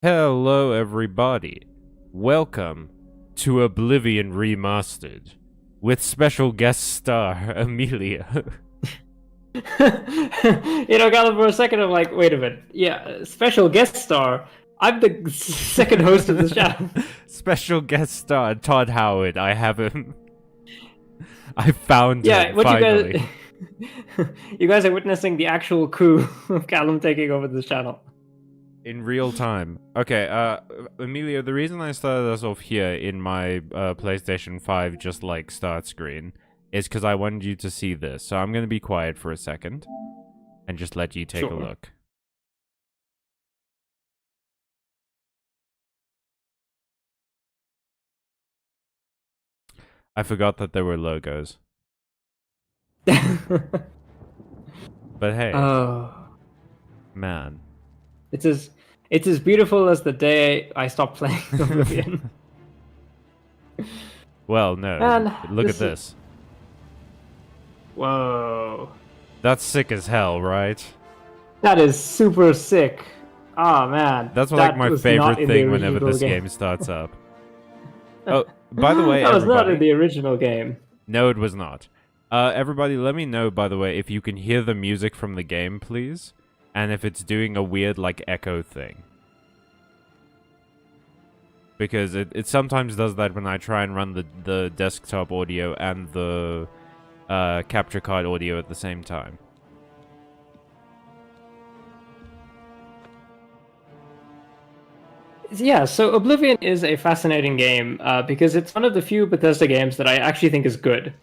Hello, everybody. Welcome to Oblivion Remastered with special guest star Amelia. Galen, for a second, I'm like, wait a minute. Yeah, special guest star. I'm the second host of this channel. Special guest star Todd Howard. I have him. I found Yeah, him what you guys, finally. you guys are witnessing the actual coup of Callum taking over this channel. In real time. Okay, Amelia, the reason I started us off here in my PlayStation 5 just like start screen is because I wanted you to see this. So I'm going to be quiet for a second and just let you take a Sure. look. I forgot that there were logos. But hey, Oh, man. it's as beautiful as the day I stopped playing Oblivion. Well, no. Man, Look at this. Whoa, That's sick as hell, right? that is super sick. Oh man, That's like that my was not favorite in the thing whenever original this game. game starts up. Oh, by the way, That was not in everybody. the original game. No, it was not. Everybody, let me know, by the way, if you can hear the music from the game, please. And if it's doing a weird, like, echo thing. Because it sometimes does that when I try and run the desktop audio and the capture card audio at the same time. Yeah, so Oblivion is a fascinating game because it's one of the few Bethesda games that I actually think is good.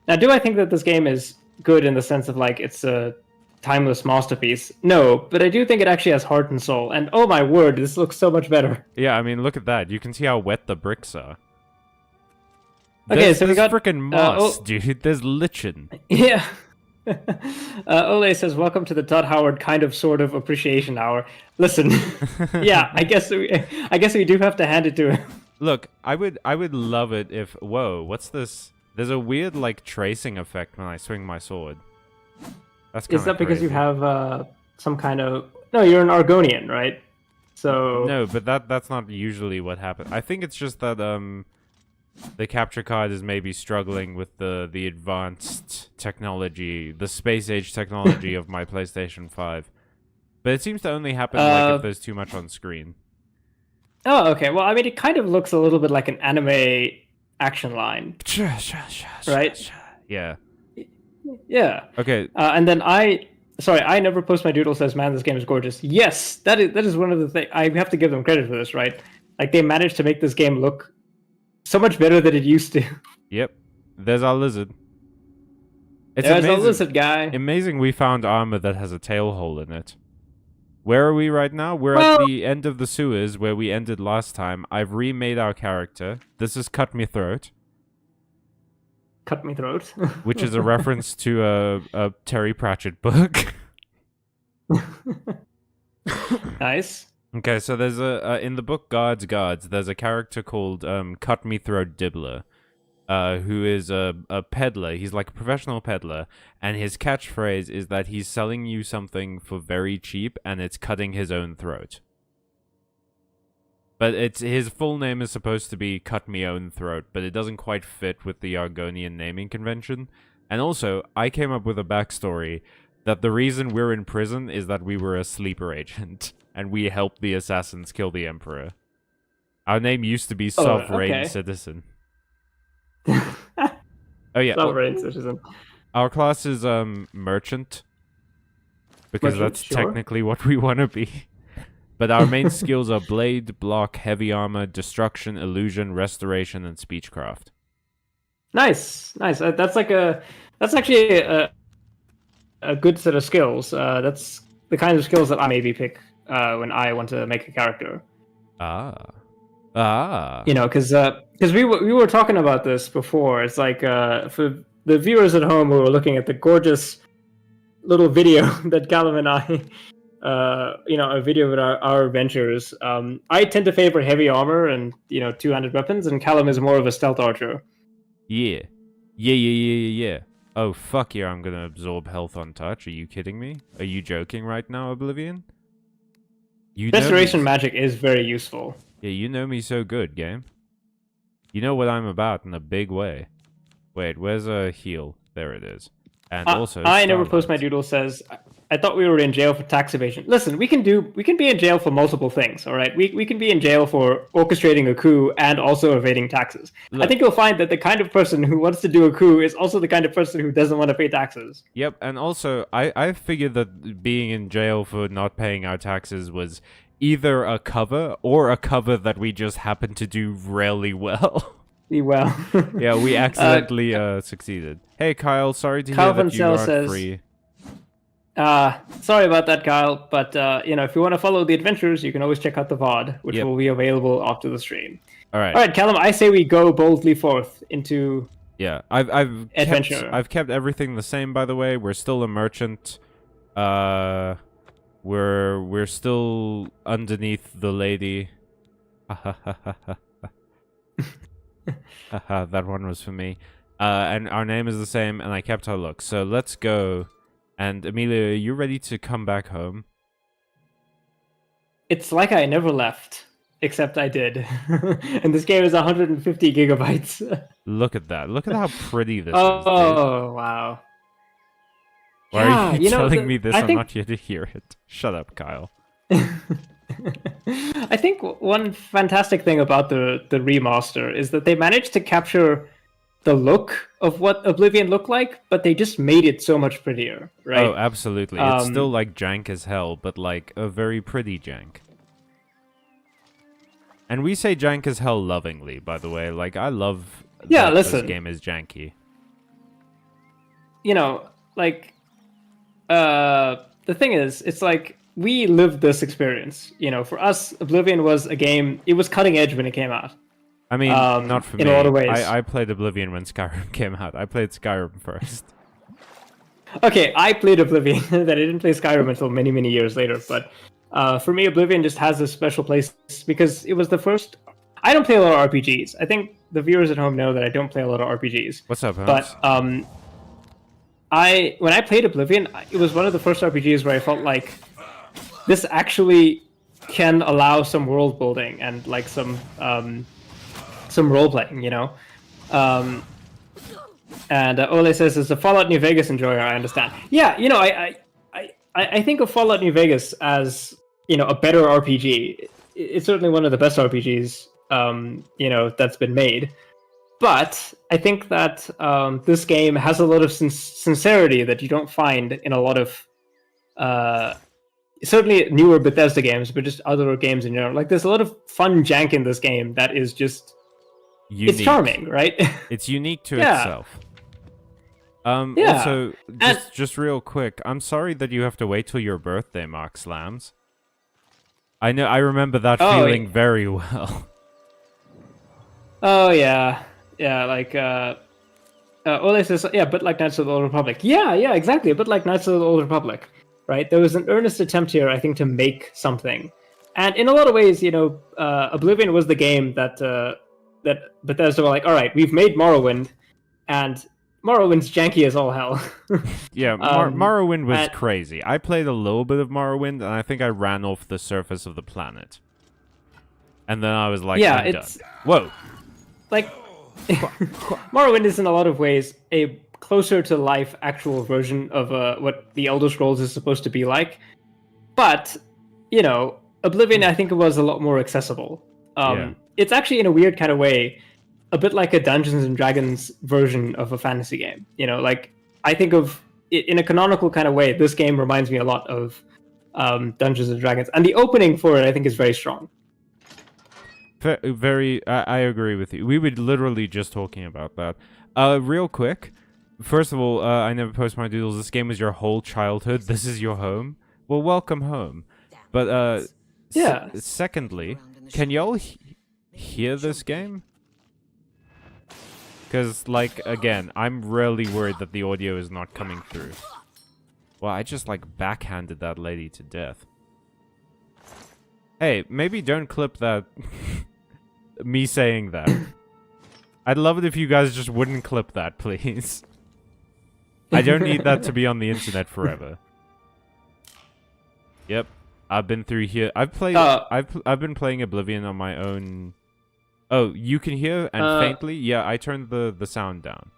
Now, do I think that this game is good in the sense of like it's a timeless masterpiece? No, but I do think it actually has heart and soul. And oh my word, this looks so much better. Yeah, I mean, look at that. You can see how wet the bricks are. Okay, so we There's got freaking moss, dude. There's lichen. yeah. Ole says, "Welcome to the Todd Howard kind of sort of appreciation hour." Listen, yeah, I guess we do have to hand it to him. Look, I would love it if... Whoa, what's this? There's a weird, like, tracing effect when I swing my sword. That's kind Is of that because you crazy. have some kind of? No, you're an Argonian, right? So No, but that's not usually what happens. I think it's just that, the capture card is maybe struggling with the advanced technology, the space age technology of my PlayStation 5. But it seems to only happen, like, if there's too much on screen. oh, okay. Well, I mean, it kind of looks a little bit like an anime action line, right? Yeah. Yeah. Okay, And then sorry, I never post my doodle says, "Man, this game is gorgeous." Yes, that is one of the things I have to give them credit for this, right? Like they managed to make this game look so much better than it used to. yep. There's our lizard. It's There's a amazing. lizard guy. Amazing we found armor that has a tail hole in it. Where are we right now? We're at Well, the end of the sewers where we ended last time. I've remade our character. This is Cut Me Throat, cut me throat. which is a reference to a Terry Pratchett book. Nice. Okay, so there's in the book Guards, there's a character called Cut Me Throat Dibbler, who is a peddler. He's like a professional peddler, and his catchphrase is that he's selling you something for very cheap, and it's cutting his own throat. But his full name is supposed to be Cut Me Own Throat, but it doesn't quite fit with the Argonian naming convention. And also, I came up with a backstory that the reason we're in prison is that we were a sleeper agent, and we helped the assassins kill the Emperor. Our name used to be Oh, Sovereign okay. Citizen. Oh yeah, Sovereign citizen. our class is Merchant, because Merchant, that's sure. technically what we want to be. But our main skills are blade, block, heavy armor, destruction, illusion, restoration, and speechcraft. Nice, nice. That's actually a good set of skills. That's the kind of skills that I maybe pick when I want to make a character. Ah. Ah. You know, because we were talking about this before. It's like for the viewers at home who are looking at the gorgeous little video that Callum and I, a video of our adventures. I tend to favor heavy armor and two-handed weapons, and Callum is more of a stealth archer. Yeah. Yeah. Oh, fuck yeah, I'm gonna absorb health on touch. Are you kidding me? Are you joking right now, Oblivion? You know Restoration me, magic is very useful. yeah, you know me so good, game. You know what I'm about in a big way. Wait, where's a heal? There it is. And also, I never post my Starlight. doodle says, I thought we were in jail for tax evasion. Listen, we can be in jail for multiple things, all right? We can be in jail for orchestrating a coup and also evading taxes. I Look, think you'll find that the kind of person who wants to do a coup is also the kind of person who doesn't want to pay taxes. yep, and also, I figured that being in jail for not paying our taxes was either a cover or a cover that we just happened to do really well. Well, Yeah, we accidentally succeeded. Hey, Kyle, sorry to hear Kyle that you Vancell aren't says, free. sorry about that, Kyle, but if you want to follow the adventures, you can always check out the VOD, which Yep. will be available after the stream. All right. All right, Callum, I say we go boldly forth into Yeah, I've adventure. I've kept everything the same. By the way, we're still a merchant. We're still underneath the lady. Haha, that one was for me. And our name is the same, and I kept our look. So let's go. And Amelia, are you ready to come back home? It's like I never left, except I did. And this game is 150 gigabytes. Look at that. Look at how pretty this is, dude. Oh, wow. Why Yeah, are you telling me this? I I'm think not here to hear it. Shut up, Kyle. I think one fantastic thing about the remaster is that they managed to capture the look of what Oblivion looked like, but they just made it so much prettier, right? Oh, absolutely. It's still like jank as hell, but like a very pretty jank. And we say jank as hell lovingly, by the way. Like, I love that listen. this game is janky. The thing is, it's like we lived this experience. For us, Oblivion was a game. It was cutting edge when it came out. I mean, not for me. in a lot of ways. I played Oblivion when Skyrim came out. I played Skyrim first. Okay, I played Oblivion. That I didn't play Skyrim until many, many years later. But for me, Oblivion just has this special place because it was the first. I don't play a lot of RPGs. I think the viewers at home know that I don't play a lot of RPGs. What's up, Holmes? But when I played Oblivion, it was one of the first RPGs where I felt like this actually can allow some world building and like some role playing, And Ole says, "As a Fallout New Vegas enjoyer, I understand." Yeah, I think of Fallout New Vegas as a better RPG. It's certainly one of the best RPGs that's been made. But I think that this game has a lot of sincerity that you don't find in a lot of certainly newer Bethesda games, but just other games in general. Like, there's a lot of fun jank in this game that is just unique. It's charming, right? It's unique to itself. Also, just real quick, I'm sorry that you have to wait till your birthday, Mark Slams. I remember that feeling very well. Oh yeah, like Ole says, but like Knights of the Old Republic. Yeah, exactly. But like Knights of the Old Republic, right? There was an earnest attempt here, I think, to make something, and in a lot of ways, Oblivion was the game that Bethesda were like, all right, we've made Morrowind, and Morrowind's janky as all hell. Yeah, Morrowind was crazy. I played a little bit of Morrowind, and I think I ran off the surface of the planet. And then I was like, I'm done. Whoa. Like, Morrowind is in a lot of ways a closer to life actual version of what the Elder Scrolls is supposed to be like. But, Oblivion, I think it was a lot more accessible. It's actually, in a weird kind of way, a bit like a Dungeons and Dragons version of a fantasy game. Like, I think of it in a canonical kind of way. This game reminds me a lot of Dungeons and Dragons, and the opening for it, I think, is very strong. I agree with you. We were literally just talking about that. Real quick, first of all, I never post my doodles. This game was your whole childhood. This is your home. Well, welcome home. But secondly, can y'all hear this game? Because, like, again, I'm really worried that the audio is not coming through. Well, I just, like, backhanded that lady to death. Hey, maybe don't clip that. Me saying that. I'd love it if you guys just wouldn't clip that, please. I don't need that to be on the internet forever. Yep. I've been through here. I've played. I've been playing Oblivion on my own. Oh, you can hear and faintly. Yeah, I turned the sound down.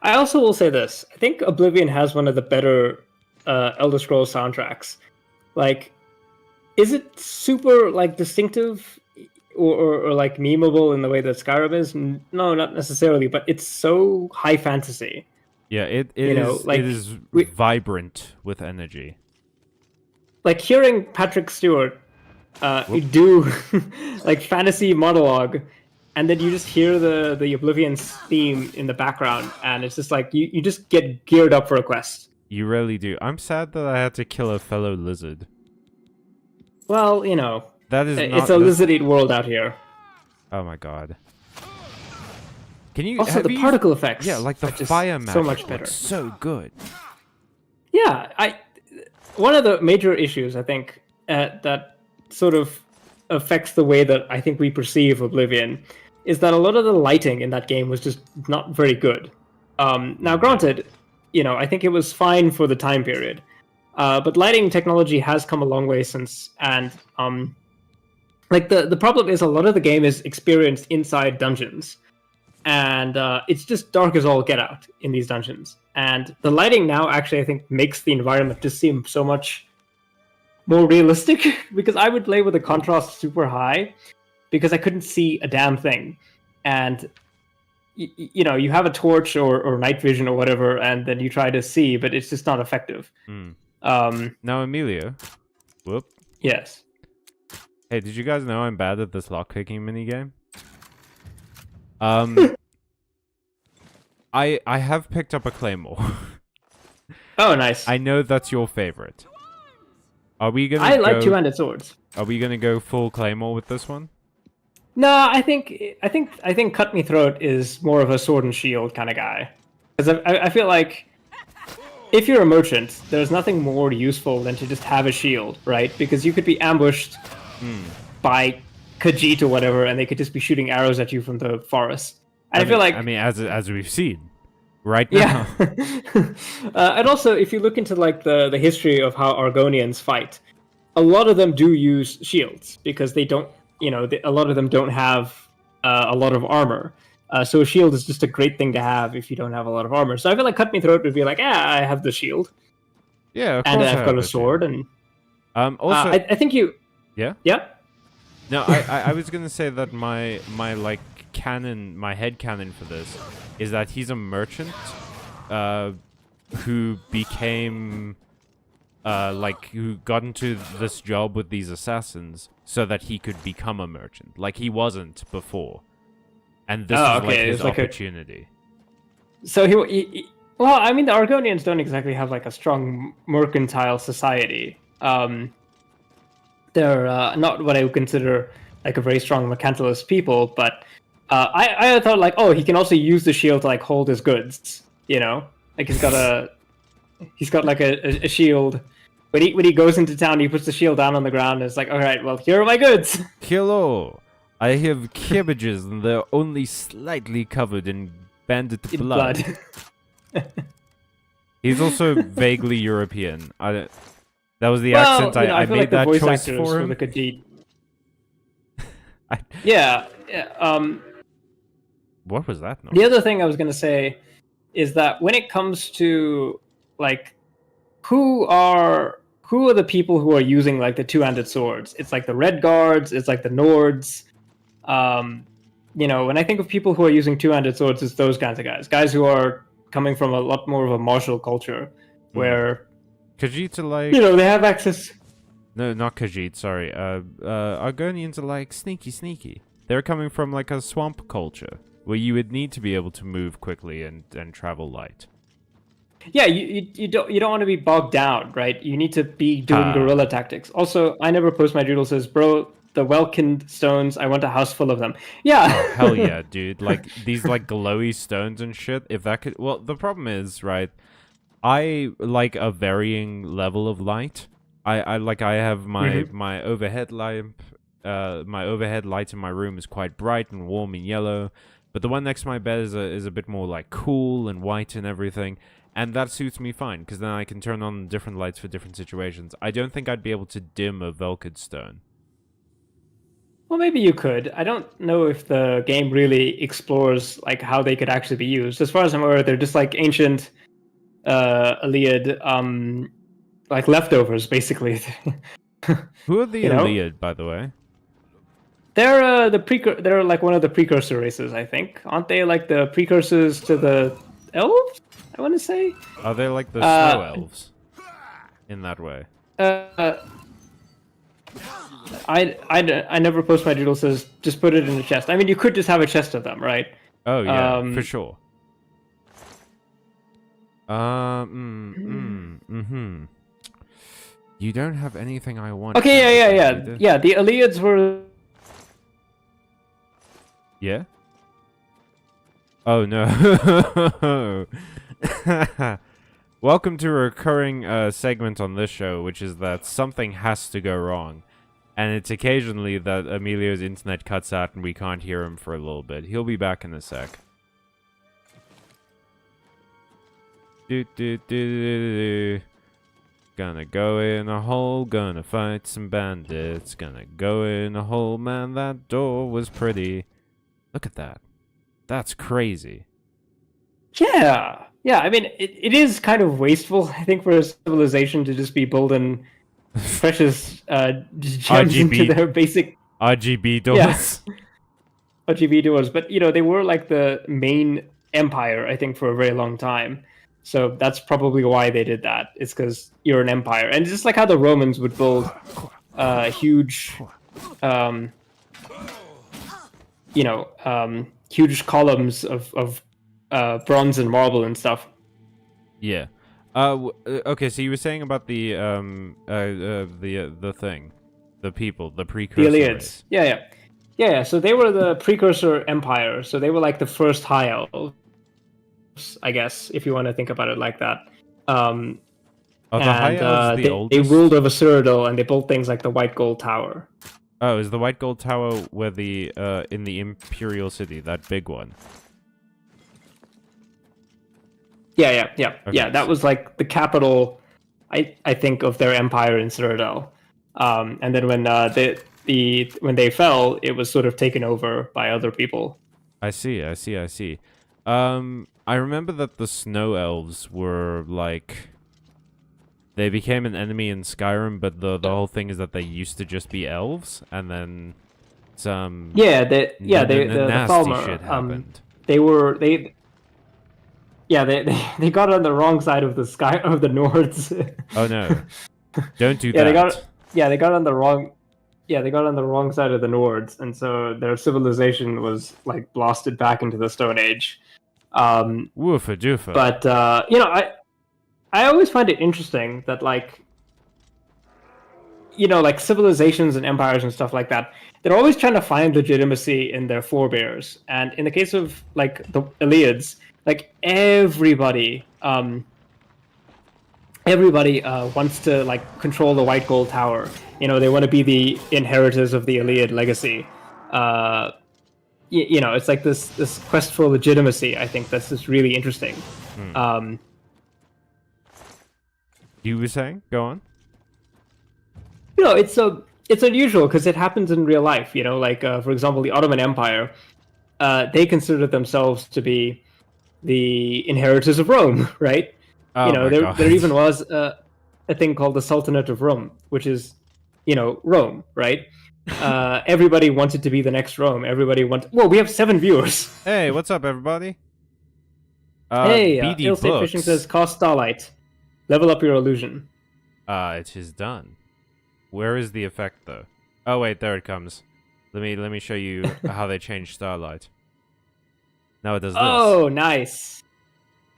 I also will say this. I think Oblivion has one of the better Elder Scrolls soundtracks. Like, is it super like distinctive or like memeable in the way that Skyrim is? No, not necessarily. But it's so high fantasy. Yeah, it is vibrant with energy. Like hearing Patrick Stewart do like fantasy monologue, and then you just hear the Oblivion's theme in the background, and it's just like you just get geared up for a quest. You really do. I'm sad that I had to kill a fellow lizard. Well, you know, it's a lizard-eat world out here. Oh my god. Can you also the particle effects? Yeah, like the fire magic. So much better. So good. Yeah, one of the major issues I think that sort of affects the way that I think we perceive Oblivion is that a lot of the lighting in that game was just not very good. Now, granted, you know, I think it was fine for the time period, but lighting technology has come a long way since, and like the problem is a lot of the game is experienced inside dungeons. And it's just dark as all get out in these dungeons. And the lighting now actually, I think, makes the environment just seem so much more realistic. Because I would play with the contrast super high, because I couldn't see a damn thing. And, you know, you have a torch or night vision or whatever, and then you try to see, but it's just not effective. Now, Emilio. Whoop. Yes. Hey, did you guys know I'm bad at this lockpicking minigame? I have picked up a claymore. Oh, nice. I know that's your favorite. Are we gonna? I like two-handed swords. Are we gonna go full claymore with this one? No, I think Cut Me Throat is more of a sword and shield kind of guy. Because I feel like if you're a merchant, there's nothing more useful than to just have a shield, right? Because you could be ambushed by Khajiit or whatever, and they could just be shooting arrows at you from the forest. And I feel like, I mean, as we've seen right now. Yeah. And also, if you look into like the history of how Argonians fight, a lot of them do use shields because they don't, you know, a lot of them don't have a lot of armor. So a shield is just a great thing to have if you don't have a lot of armor. So I feel like Cut Me Throat would be like, I have the shield. Yeah, of and course I've got a sword, shield. And also, I think you. Yeah. Yeah. No, I was gonna say that my like canon, my head canon for this is that he's a merchant, who became, who got into this job with these assassins so that he could become a merchant. Like he wasn't before, and this is like his opportunity. So he well, I mean, the Argonians don't exactly have like a strong mercantile society. They're not what I would consider like a very strong mercantilist people, but I thought like, oh, he can also use the shield to like hold his goods, you know, like he's got like a shield. When he goes into town, he puts the shield down on the ground, and it's like, all right, well, here are my goods. Hello, I have cabbages, and they're only slightly covered in bandit blood. He's also vaguely European. That was the accent I made like that choice for him. Yeah. What was that? The other thing I was going to say is that when it comes to like who are the people who are using like the two-handed swords, it's like the Red Guards, it's like the Nords. You know, when I think of people who are using two-handed swords, it's those kinds of guys who are coming from a lot more of a martial culture where Khajiits are like, you know, they have access. No, not Khajiit, sorry. Argonians are like sneaky. They're coming from like a swamp culture where you would need to be able to move quickly and travel light. Yeah, you don't want to be bogged down, right? You need to be doing guerrilla tactics. Also, I never post my doodle says, bro, the Welkind stones, I want a house full of them. Yeah. Oh, hell yeah, dude. Like these like glowy stones and shit. If that could, well, the problem is, right, I like a varying level of light. I have my overhead lamp. My overhead light in my room is quite bright and warm and yellow, but the one next to my bed is a bit more like cool and white and everything. And that suits me fine, because then I can turn on different lights for different situations. I don't think I'd be able to dim a Velkid stone. Well, maybe you could. I don't know if the game really explores like how they could actually be used. As far as I'm aware, they're just like ancient Iliad like leftovers, basically. Who are the You know? Iliad, by the way? They're they're like one of the precursor races, I think. Aren't they like the precursors to the elves? I want to say. Are they like the snow elves? In that way. I never post my doodle says just put it in the chest. I mean, you could just have a chest of them, right? Oh yeah, for sure. You don't have anything I want. Okay, yeah. The Iliads were. Yeah. Oh no. Welcome to a recurring segment on this show, which is that something has to go wrong. And it's occasionally that Emilio's internet cuts out and we can't hear him for a little bit. He'll be back in a sec. Gonna go in a hole, gonna fight some bandits. Gonna go in a hole, man, that door was pretty. Look at that. That's crazy. Yeah. I mean, it is kind of wasteful, I think, for a civilization to just be building precious gems into their basic RGB doors. Yeah. RGB doors, but they were like the main empire, I think, for a very long time. So that's probably why they did that. It's because you're an empire, and just like how the Romans would build huge, huge columns of bronze and marble and stuff. Yeah. Okay, so you were saying about the thing, the people, the precursor. The Iliads. Yeah. So they were the precursor empire. So they were like the first high elves, I guess, if you want to think about it like that. Are the high elves the oldest? They ruled over Cyrodiil, and they built things like the White Gold Tower. Oh, is the White Gold Tower where the in the Imperial City, that big one? Yeah. Okay. Yeah, that was like the capital, I think, of their empire in Cyrodiil. And then when when they fell, it was sort of taken over by other people. I see. I remember that the Snow Elves were like, they became an enemy in Skyrim, but the whole thing is that they used to just be elves, and then some the nasty Falmer, shit happened. They got on the wrong side of the sky of the Nords. Oh no! Don't do that. They got on the wrong. Yeah, they got on the wrong side of the Nords, and so their civilization was like blasted back into the Stone Age. Woofa doofa. But I always find it interesting that like civilizations and empires and stuff like that, they're always trying to find legitimacy in their forebears. And in the case of like the Iliads, like everybody wants to like control the White Gold Tower. They want to be the inheritors of the Iliad legacy. It's like this quest for legitimacy. I think that's just really interesting. You were saying? Go on. It's unusual because it happens in real life. For example, the Ottoman Empire, they considered themselves to be the inheritors of Rome, right? Oh there even was a thing called the Sultanate of Rome, which is, Rome, right? Everybody wanted to be the next Rome. Well, we have 7 viewers. Hey, what's up, everybody? BD BD Books. Fishing says, cost Starlight. Level up your illusion. It is done. Where is the effect, though? Oh, wait, there it comes. Let me show you how they changed Starlight. Now it does this. Oh, nice.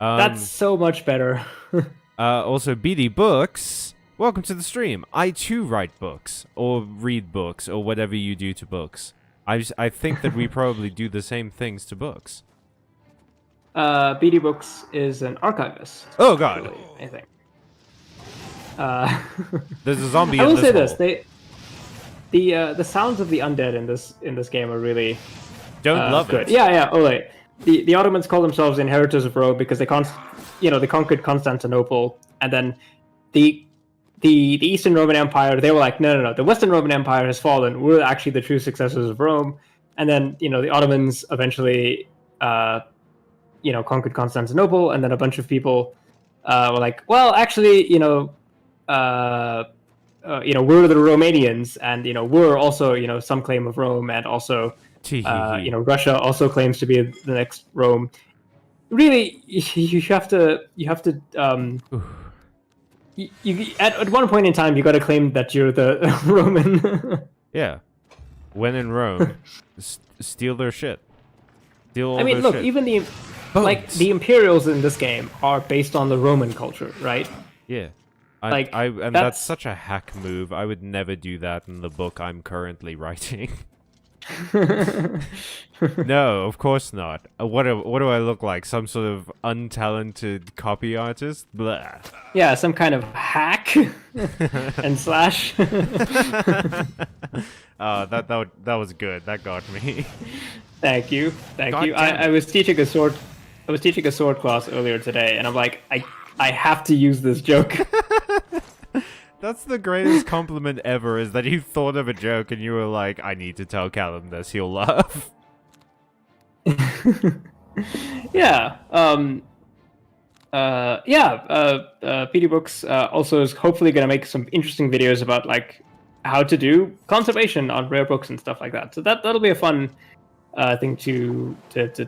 That's so much better. Also, BD Books, welcome to the stream. I too write books, or read books, or whatever you do to books. I think that we probably do the same things to books. BD Books is an archivist. Oh god. Actually, I think. There's a zombie I in will this say this, the sounds of the undead in this game are really don't love good. it. Yeah. Oh wait. the Ottomans call themselves inheritors of Rome because they they conquered Constantinople, and then the Eastern Roman Empire, they were like, no, the Western Roman Empire has fallen. We're actually the true successors of Rome. And then, the Ottomans eventually, conquered Constantinople, and then a bunch of people were like, well, actually, we're the Romanians, and we're also, some claim of Rome, and also, Russia also claims to be the next Rome. Really, you have to. At one point in time, you got to claim that you're the Roman. Yeah. When in Rome, steal their shit. Steal all I mean, their look, shit. even the Imperials in this game are based on the Roman culture, right? Yeah. And that's such a hack move. I would never do that in the book I'm currently writing. No, of course not. What do I look like? Some sort of untalented copy artist? Blah. Yeah, some kind of hack and slash. That was good. That got me. Thank you. I was teaching a sword class earlier today, and I'm like, I have to use this joke. That's the greatest compliment ever, is that you thought of a joke and you were like, I need to tell Callum this, he'll laugh. Yeah. PD Books also is hopefully going to make some interesting videos about like how to do conservation on rare books and stuff like that. So that'll be a fun thing to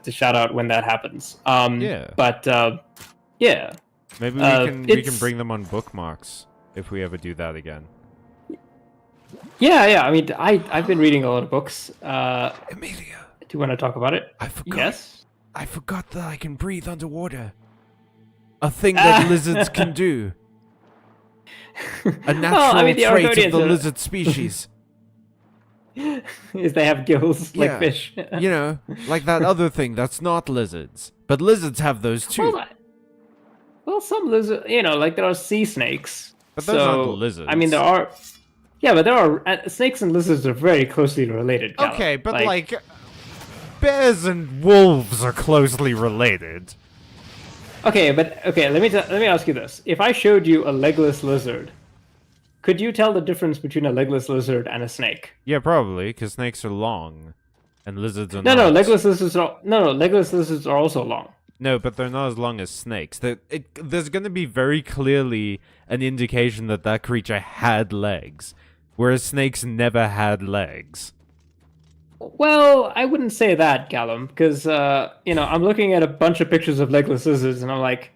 shout out when that happens. Yeah. But yeah. Maybe we can bring them on bookmarks if we ever do that again. Yeah. I mean, I've been reading a lot of books. Emilia, do you want to talk about it? I forgot. Yes. I forgot that I can breathe underwater. A thing that lizards can do. A natural trait of the lizard species. Is they have gills like fish. Like that other thing that's not lizards. But lizards have those too. Well, some lizards, like there are sea snakes. But those aren't lizards. I mean, there are... Yeah, but there are... snakes and lizards are very closely related, Callum. Okay, but like... Bears and wolves are closely related. Okay, let me ask you this. If I showed you a legless lizard, could you tell the difference between a legless lizard and a snake? Yeah, probably, because snakes are long, and lizards are not. No, legless lizards are also long. No, but they're not as long as snakes. There's going to be very clearly an indication that creature had legs, whereas snakes never had legs. Well, I wouldn't say that, Callum, because, I'm looking at a bunch of pictures of legless lizards, and I'm like,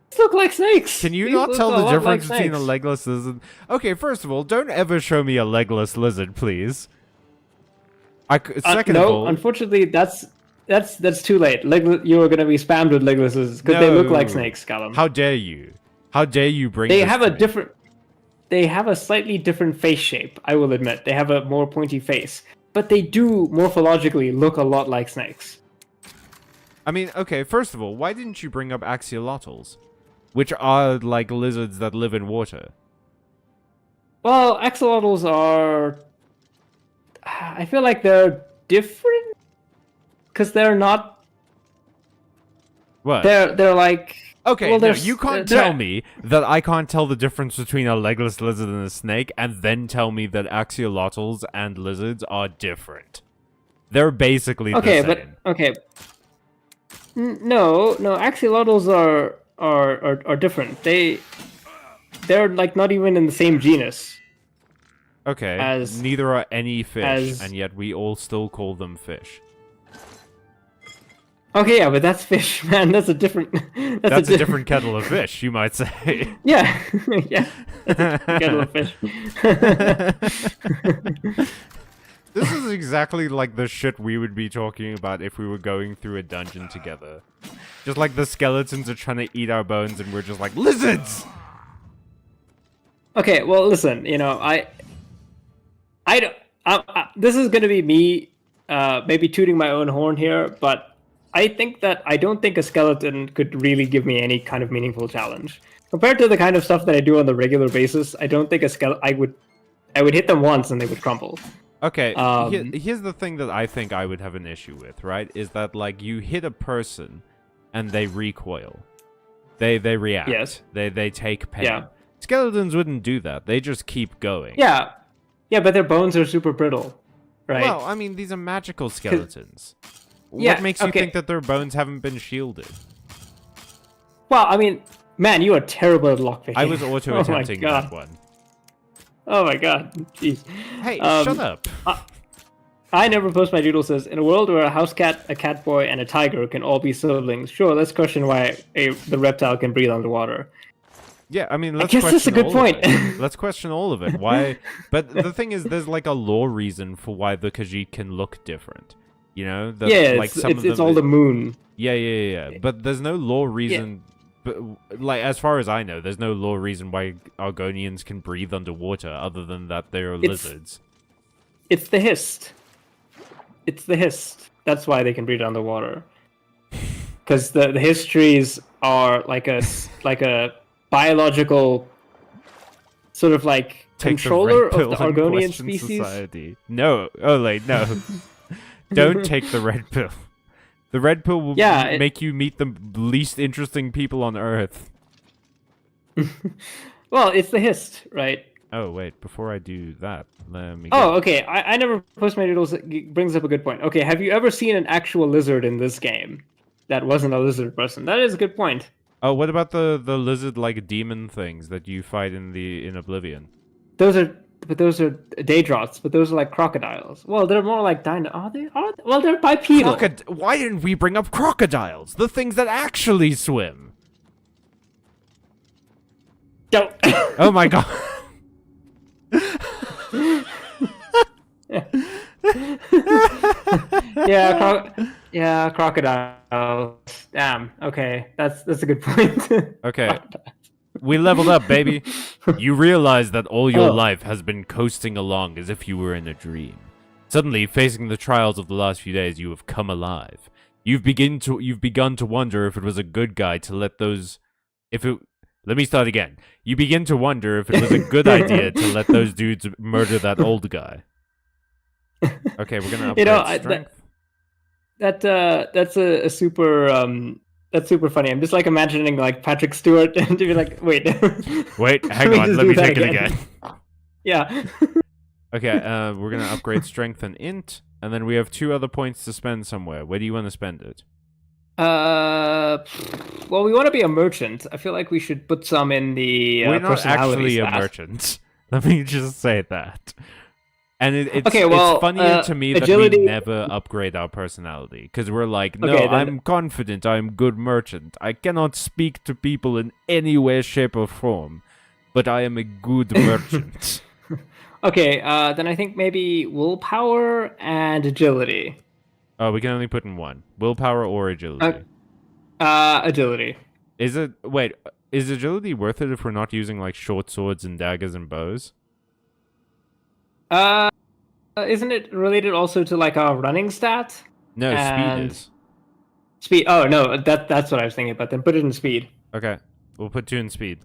these look like snakes. Can you not tell the difference between a legless lizard? Okay, first of all, don't ever show me a legless lizard, please. Second of all... unfortunately, that's too late. You are going to be spammed with legless lizards, because they look like snakes, Callum. How dare you? How dare you bring They this have to a me? different... They have a slightly different face shape, I will admit. They have a more pointy face. But they do morphologically look a lot like snakes. I mean, okay, first of all, why didn't you bring up axolotls? Which are like lizards that live in water. Well, axolotls are... I feel like they're different? Because they're not... What? They're like... Okay, well, no, you can't tell me that I can't tell the difference between a legless lizard and a snake, and then tell me that axolotls and lizards are different. They're basically the same. No, axolotls are different. They're like not even in the same genus. Okay, neither are any fish, and yet we all still call them fish. Okay, yeah, but that's fish, man. That's a different... That's a different kettle of fish, you might say. Yeah, yeah. That's a kettle of fish. This is exactly like the shit we would be talking about if we were going through a dungeon together. Just like the skeletons are trying to eat our bones and we're just like, lizards! Okay, well, listen, this is going to be me maybe tooting my own horn here, but I don't think a skeleton could really give me any kind of meaningful challenge. Compared to the kind of stuff that I do on the regular basis, I don't think I would hit them once and they would crumble. Okay, here's the thing that I think I would have an issue with, right? Is that, like, you hit a person and they recoil. They react. Yes. They take pain. Yeah. Skeletons wouldn't do that. They just keep going. Yeah. Yeah, but their bones are super brittle, right? Well, I mean, these are magical skeletons. Yeah, What makes you think that their bones haven't been shielded? Well, I mean, man, you are terrible at lockpicking. I was auto-attempting that one. Oh my god, jeez. Hey, shut up. I Never Post My Doodle says, in a world where a house cat, a cat boy, and a tiger can all be siblings, sure, let's question why the reptile can breathe underwater. Yeah, I mean, let's question that's a good point. Let's question all of it. Why? But the thing is, there's like a law reason for why the Khajiit can look different. You know? Yeah, like it's all the moon. Yeah. But there's no law reason... But, like, as far as I know, there's no law reason why Argonians can breathe underwater other than that they're lizards. It's the hist. It's the hist. That's why they can breathe underwater. Because the histories are like a biological sort of like controller of the Argonian species. Society. No. Oh, wait, no. Don't take the red pill. The red pill will make you meet the least interesting people on Earth. Well, it's the hist, right? Oh, wait. Before I do that, let me... okay. I Never Post My Doodles brings up a good point. Okay, have you ever seen an actual lizard in this game that wasn't a lizard person? That is a good point. Oh, what about the lizard-like demon things that you fight in Oblivion? Those are Daedrots, but those are like crocodiles. Well, they're more like Are they? Well, they're bipedal. Why didn't we bring up crocodiles? The things that actually swim. Don't. Oh my god. Yeah, crocodiles. Damn. Okay, that's a good point. Okay. We leveled up, baby. You realize that all your life has been coasting along as if you were in a dream. Suddenly, facing the trials of the last few days, you have come alive. You've begun to wonder if it was a good guy to let those... Let me start again. You begin to wonder if it was a good idea to let those dudes murder that old guy. Okay, we're gonna upgrade strength. That's a super... That's super funny. I'm just like imagining like Patrick Stewart to be like, wait, hang on, let me take it again. Yeah. Okay, we're gonna upgrade strength and int, and then we have 2 other points to spend somewhere. Where do you want to spend it? Well, we want to be a merchant. I feel like we should put some in the We're not actually stat. a merchant. Let me just say that. And it's funnier to me agility... that we never upgrade our personality. Because we're like, no, I'm confident, I'm good merchant. I cannot speak to people in any way, shape, or form. But I am a good merchant. Okay, then I think maybe willpower and agility. Oh, we can only put in one. Willpower or agility? Agility. Is agility worth it if we're not using, like, short swords and daggers and bows? Isn't it related also to like a running stat? No, speed is. Speed. Oh no, that's what I was thinking about. Then put it in speed. Okay, we'll put 2 in speed.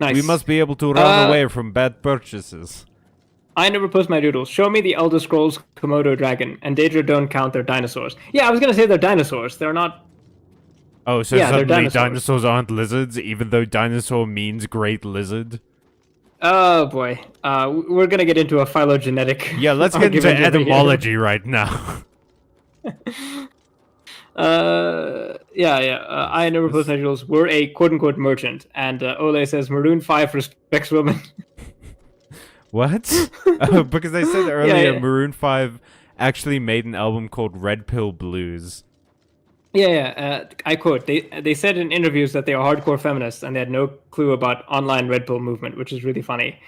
Nice. We must be able to run away from bad purchases. I Never Post My Doodles. Show me the Elder Scrolls Komodo dragon, and Daedra don't count their dinosaurs. Yeah, I was gonna say they're dinosaurs. They're not. Oh, so suddenly dinosaurs aren't lizards, even though dinosaur means great lizard. Oh boy, we're gonna get into a phylogenetic. Yeah, let's get into etymology right now. I Never Post My Doodles. We're a quote-unquote merchant, and Ole says Maroon 5 respects women. What? Oh, because they said earlier Maroon 5 actually made an album called Red Pill Blues. I quote, they said in interviews that they are hardcore feminists and they had no clue about online Red Pill movement, which is really funny.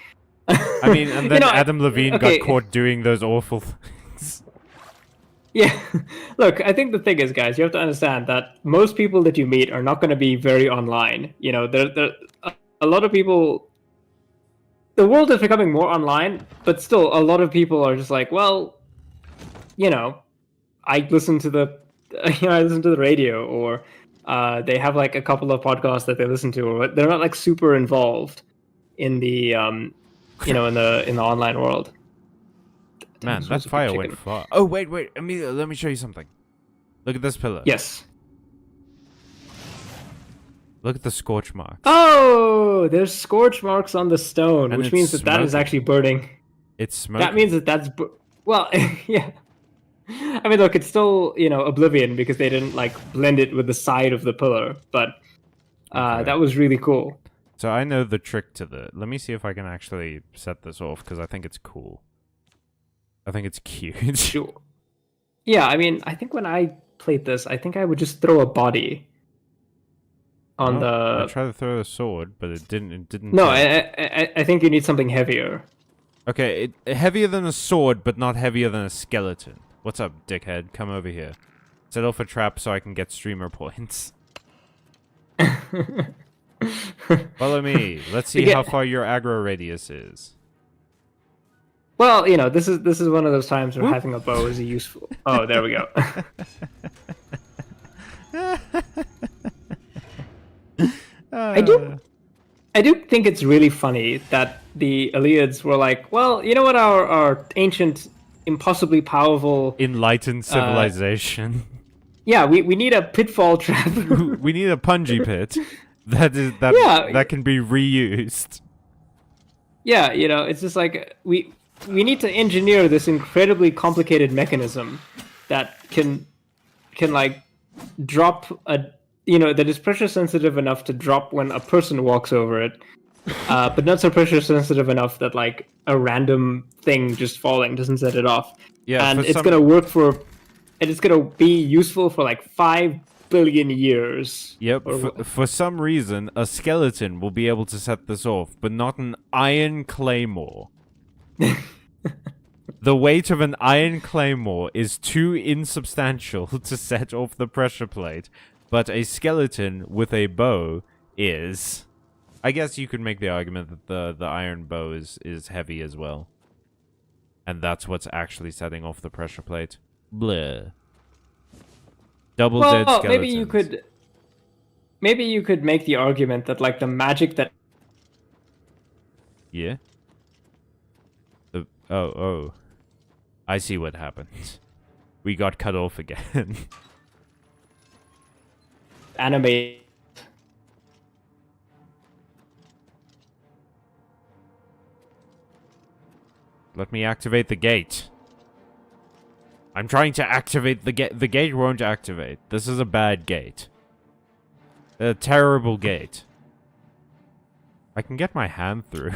I mean, and then Adam Levine got caught doing those awful things. Yeah, look, I think the thing is, guys, you have to understand that most people that you meet are not going to be very online. You know, there a lot of people... The world is becoming more online, but still, a lot of people are just like, well, you know, I listen to the radio, or they have like a couple of podcasts that they listen to, or they're not like super involved in the in the online world. Man, this that was a big fire chicken. went far. Oh, wait, Emilio, let me show you something. Look at this pillar. Yes. Look at the scorch marks. Oh, there's scorch marks on the stone, And which it's means that that is smoking. actually burning. It's smoking. That means that that's well, yeah. I mean, look, it's still Oblivion because they didn't like blend it with the side of the pillar, but Okay. that was really cool. So I know the trick to the... Let me see if I can actually set this off, because I think it's cool. I think it's cute. Sure. Yeah, I mean, I think when I played this, I think I would just throw a body on I the. tried to throw a sword, but it didn't. No, hit. I think you need something heavier. Okay, heavier than a sword, but not heavier than a skeleton. What's up, dickhead? Come over here. Set off a trap so I can get streamer points. Follow me. Let's see how far your aggro radius is. Well, this is one of those times where having a bow is a useful. Oh, there we go. I do think it's really funny that the Iliads were like, well, you know what, our ancient, impossibly powerful, Enlightened civilization. Yeah, we need a pitfall trap. We need a punji pit that can be reused. Yeah, it's just like we need to engineer this incredibly complicated mechanism that can like drop that is pressure sensitive enough to drop when a person walks over it, but not so pressure sensitive enough that like a random thing just falling doesn't set it off. Yeah, and it's gonna work and it's gonna be useful for like 5 billion years. Yep, for some reason, a skeleton will be able to set this off, but not an iron claymore. The weight of an iron claymore is too insubstantial to set off the pressure plate, but a skeleton with a bow is... I guess you could make the argument that the iron bow is heavy as well. And that's what's actually setting off the pressure plate. Bleh. Double dead skeletons. Maybe you could make the argument that like the magic that... Yeah? Oh. I see what happened. We got cut off again. Animate. Let me activate the gate. I'm trying to activate the gate. The gate won't activate. This is a bad gate. A terrible gate. I can get my hand through.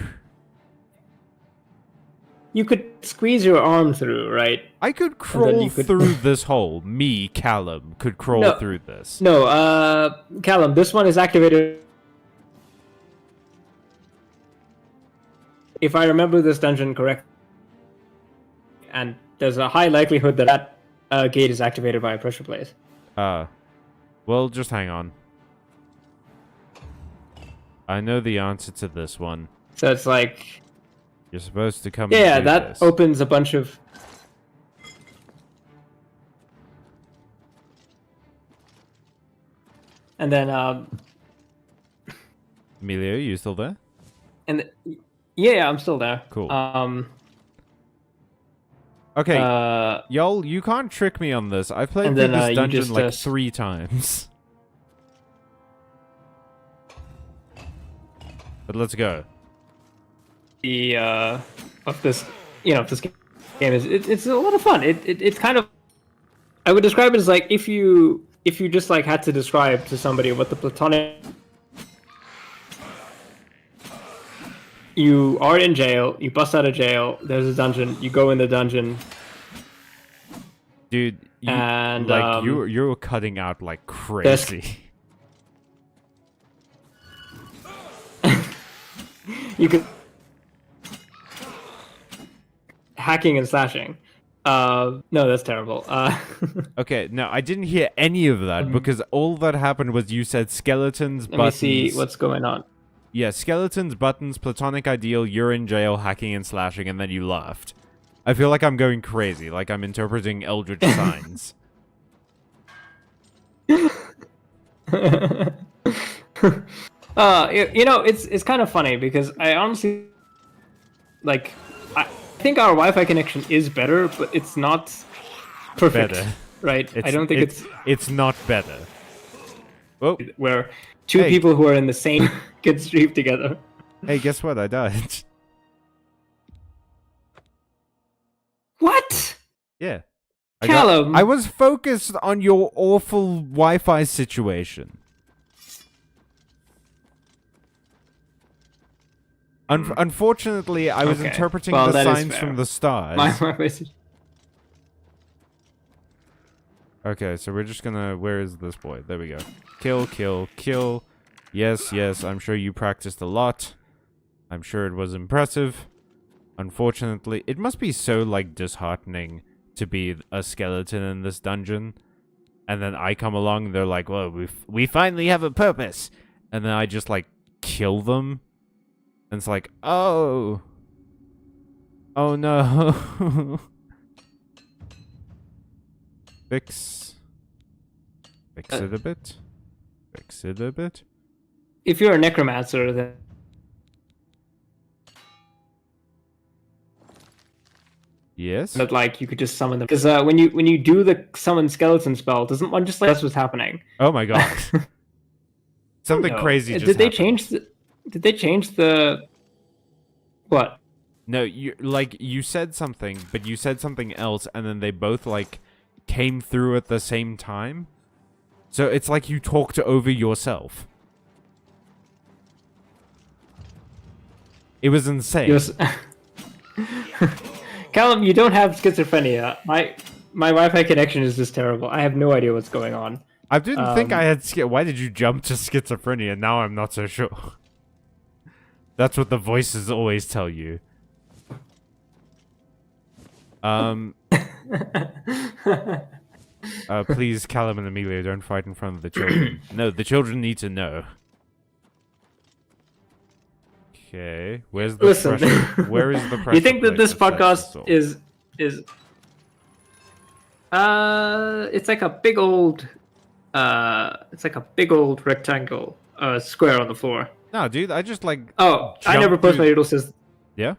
You could squeeze your arm through, right? I could crawl through this hole. Me, Callum, could crawl through this. No, Callum, this one is activated. If I remember this dungeon correctly, and there's a high likelihood that gate is activated by a pressure plate. Well, just hang on. I know the answer to this one. So it's like... You're supposed to come Yeah, and do that this. opens a bunch of... And then, Emilio, you still there? and yeah, I'm still there. Cool. Okay, y'all, you can't trick me on this. I've played through this dungeon like 3 times. But let's go. The of this this game is it's a lot of fun. It's kind of, I would describe it as like if you just like had to describe to somebody what the platonic... You are in jail, you bust out of jail, there's a dungeon, you go in the dungeon. Dude, and you're cutting out like crazy. You could hacking and slashing. No, that's terrible. Okay, no, I didn't hear any of that because all that happened was you said skeletons, buttons. Let me see what's going on. Yeah, skeletons, buttons, platonic ideal, you're in jail, hacking and slashing, and then you laughed. I feel like I'm going crazy, like I'm interpreting eldritch signs. It's kind of funny because I honestly, like, think our Wi-Fi connection is better, but it's not perfect. Better. Right? I don't think it's not better. Oh, where two people who are in the same can stream together. Hey, guess what? I died. What? Yeah. Callum! I was focused on your awful Wi-Fi situation. Unfortunately, I was interpreting the signs from the stars. Okay, so we're just gonna... Where is this boy? There we go. Kill, kill, kill. Yes, yes, I'm sure you practiced a lot. I'm sure it was impressive. Unfortunately, it must be so, like, disheartening to be a skeleton in this dungeon. And then I come along and they're like, well, we finally have a purpose. And then I just, like, kill them. And it's like, oh. Oh, no. Fix it a bit. Fix it a bit. If you're a necromancer, then... Yes. That like you could just summon them because when you do the summon skeleton spell, doesn't one just like that's what's happening? Oh my god! Something crazy just did they happened. Did they change the what? No, you said something, but you said something else, and then they both like came through at the same time. So it's like you talked over yourself. It was insane. Callum, you don't have schizophrenia. My Wi-Fi connection is just terrible. I have no idea what's going on. I didn't think I had why did you jump to schizophrenia? Now I'm not so sure. That's what the voices always tell you. Please, Callum and Amelia, don't fight in front of the children. No, the children need to know. Okay, where's the pressure? Where is the pressure? You think that this podcast is it's like a big old rectangle square on the floor. No, dude, I just like I never post my doodle says yeah.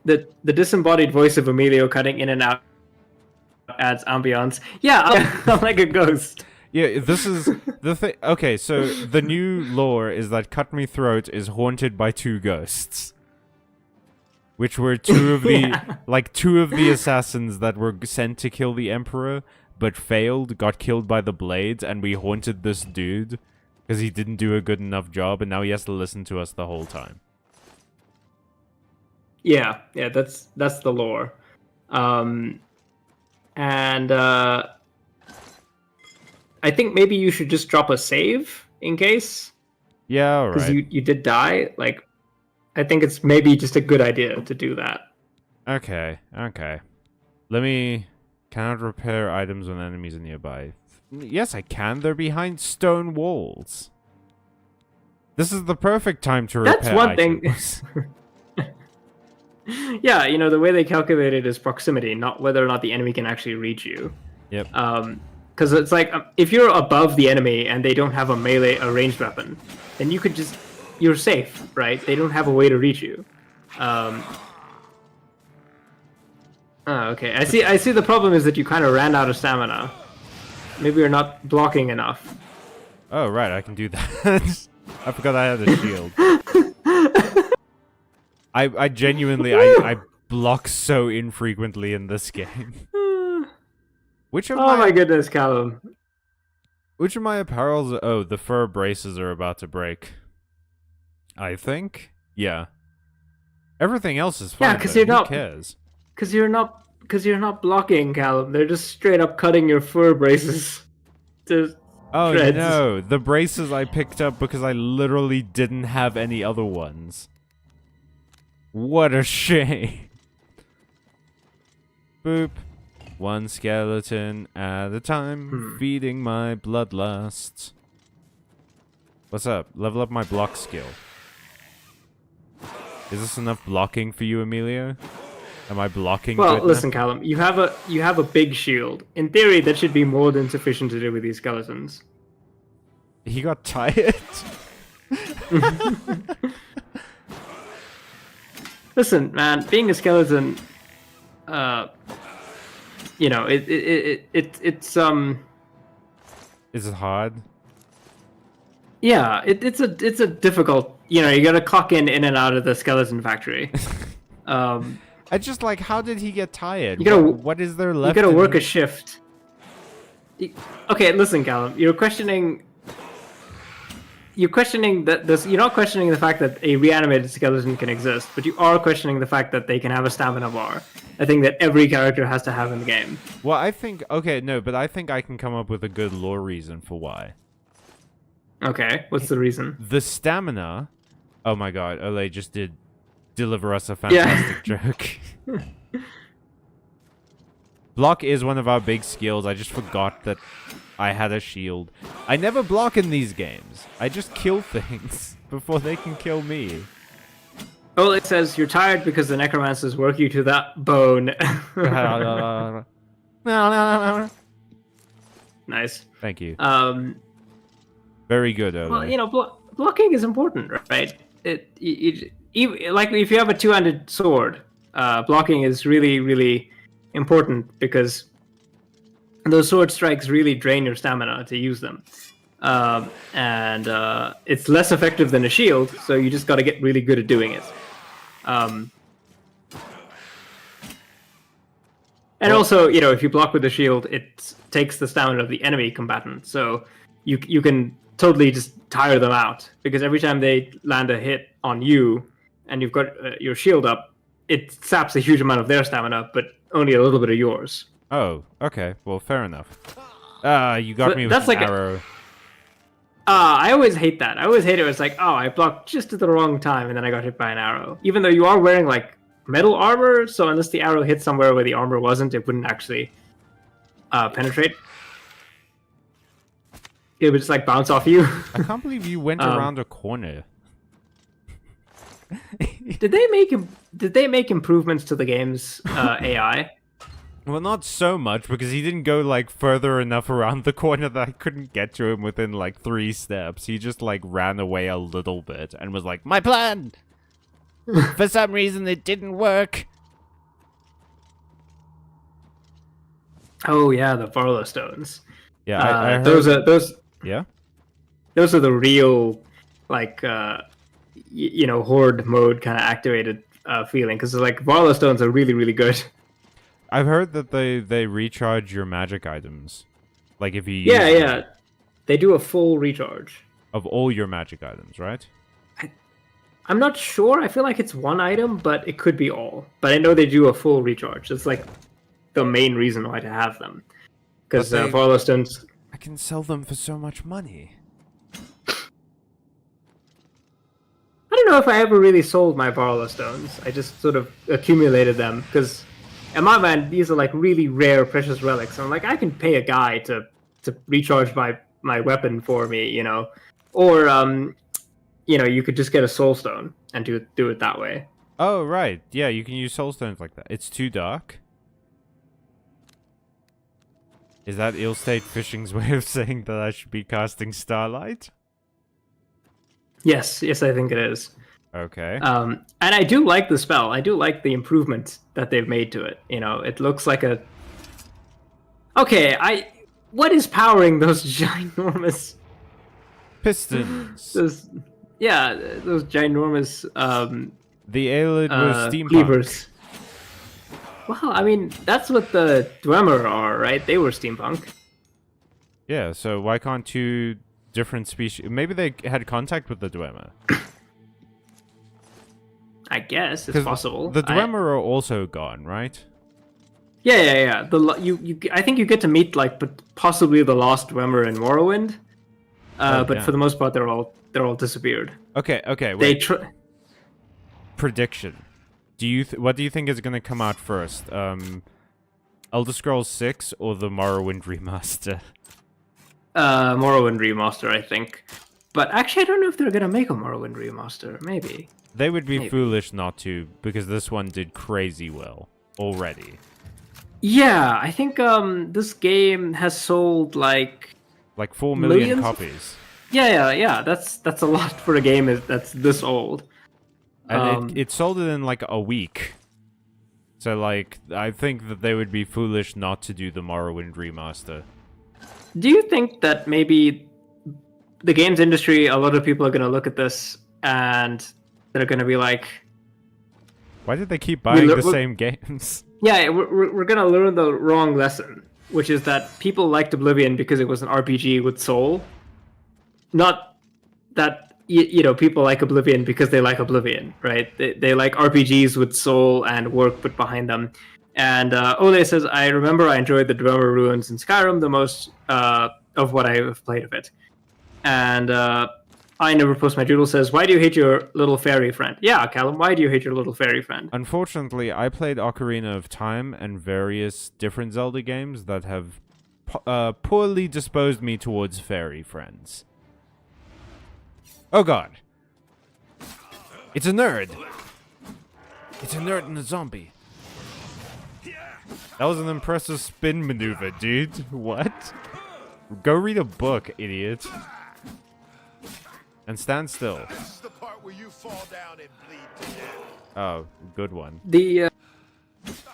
The disembodied voice of Emilio cutting in and out adds ambiance. Yeah, I'm like a ghost. Yeah, this is the thing. Okay, so the new lore is that Cut Me Throat is haunted by two ghosts. Which were two of the assassins that were sent to kill the Emperor, but failed, got killed by the blades, and we haunted this dude because he didn't do a good enough job, and now he has to listen to us the whole time. Yeah, that's the lore. I think maybe you should just drop a save in case. Yeah, all right. Because you did die. Like, I think it's maybe just a good idea to do that. Okay. Let me... Cannot repair items when enemies are nearby. Yes, I can. They're behind stone walls. This is the perfect time to repair That's one items. thing. Yeah, the way they calculate it is proximity, not whether or not the enemy can actually reach you. Yep. Because it's like, if you're above the enemy and they don't have a ranged weapon, then you could just... You're safe, right? They don't have a way to reach you. Okay. I see the problem is that you kind of ran out of stamina. Maybe you're not blocking enough. Oh, right. I can do that. I forgot I had a shield. I genuinely... I block so infrequently in this game. Which of my goodness, Callum. Which of my apparels... Oh, the fur braces are about to break. I think? Yeah. Everything else is fine. Yeah, because you're not... Who cares? Because you're not blocking, Callum. They're just straight up cutting your fur braces to shreds. No. The braces I picked up because I literally didn't have any other ones. What a shame. Boop. One skeleton at a time, feeding my bloodlust. What's up? Level up my block skill. Is this enough blocking for you, Emilio? Am I blocking? Well, listen, Callum. You have a big shield. In theory, that should be more than sufficient to deal with these skeletons. He got tired. Listen, man, being a skeleton, you know, it's Is it hard? yeah, it's a difficult. You know, you gotta clock in and out of the skeleton factory. I just like, how did he get tired? You gotta what is there left? You gotta work in... a shift. Okay, listen, Callum. You're questioning that this. You're not questioning the fact that a reanimated skeleton can exist, but you are questioning the fact that they can have a stamina bar. I think that every character has to have in the game. Well, I think okay, no, but I think I can come up with a good lore reason for why. Okay, what's the reason? The stamina. Oh my god, Ole just did deliver us a fantastic joke. Block is one of our big skills. I just forgot that I had a shield. I never block in these games. I just kill things before they can kill me. Well, it says you're tired because the necromancers work you to that bone. Nice. Thank you. Um, Very good, Ole. well, you know, blocking is important, right? Like if you have a two-handed sword, blocking is really, really important because those sword strikes really drain your stamina to use them, and it's less effective than a shield. So you just got to get really good at doing it. And also, you know, if you block with the shield, it takes the stamina of the enemy combatant, so you can totally just tire them out because every time they land a hit on you and you've got your shield up, it saps a huge amount of their stamina, but only a little bit of yours. Oh, okay. Well, fair enough. You got me with that's an like arrow. I always hate that. I always hate it. It's like, oh, I blocked just at the wrong time and then I got hit by an arrow. Even though you are wearing like metal armor, so unless the arrow hit somewhere where the armor wasn't, it wouldn't actually penetrate. It would just like bounce off you. I can't believe you went around a corner. Did they make improvements to the game's AI? Well, not so much, because he didn't go, like, further enough around the corner that I couldn't get to him within, like, 3 steps. He just, like, ran away a little bit and was like, my plan! For some reason, it didn't work. Oh, yeah, the Varla stones. Yeah, I heard... Those... Yeah? Those are the real, like, you know, horde mode kind of activated feeling, because, like, Varla stones are really, really good. I've heard that they recharge your magic items. Like if you use yeah. They do a full recharge. Of all your magic items, right? I'm not sure. I feel like it's one item, but it could be all. But I know they do a full recharge. It's like the main reason why to have them. Because Varla stones... I can sell them for so much money. I don't know if I ever really sold my Varla stones. I just sort of accumulated them, because... in my mind, these are like really rare, precious relics. And I'm like, I can pay a guy to recharge my weapon for me, you know, or you know, you could just get a soul stone and do it that way. Oh right, yeah, you can use soul stones like that. It's too dark. Is that Ill State Fishing's way of saying that I should be casting Starlight? Yes, I think it is. Okay. And I do like the spell. I do like the improvements that they've made to it. You know, it looks like a... Okay, what is powering those ginormous... Pistons. those ginormous... the Aelid was steampunk. Cleavers. Well, I mean, that's what the Dwemer are, right? They were steampunk. Yeah, so why can't two different species... Maybe they had contact with the Dwemer. I guess it's possible. The Dwemer are also gone, right? Yeah. I think you get to meet like possibly the lost Dwemer in Morrowind, but for the most part they're all disappeared. Okay. Wait. Prediction. What do you think is going to come out first? Elder Scrolls 6 or the Morrowind remaster? Morrowind remaster, I think. But actually, I don't know if they're going to make a Morrowind remaster. Maybe. They would be foolish not to, because this one did crazy well already. Yeah, I think this game has sold like 4 million copies. Yeah. That's a lot for a game that's this old. And it sold it in like a week. So like, I think that they would be foolish not to do the Morrowind remaster. Do you think that maybe the games industry, a lot of people are going to look at this and they're going to be like, why did they keep buying the same games? Yeah, we're going to learn the wrong lesson, which is that people liked Oblivion because it was an RPG with soul. Not that, you know, people like Oblivion because they like Oblivion, right? They like RPGs with soul and work put behind them. And Ole says, I remember I enjoyed the Dwemer Ruins in Skyrim the most of what I have played of it. And I Never Post My Doodle says, why do you hate your little fairy friend? Yeah, Callum, why do you hate your little fairy friend? Unfortunately, I played Ocarina of Time and various different Zelda games that have poorly disposed me towards fairy friends. Oh god. It's a nerd. It's a nerd and a zombie. That was an impressive spin maneuver, dude. What? Go read a book, idiot. And stand still. This is the part where you fall down and bleed to death. Oh, good one. The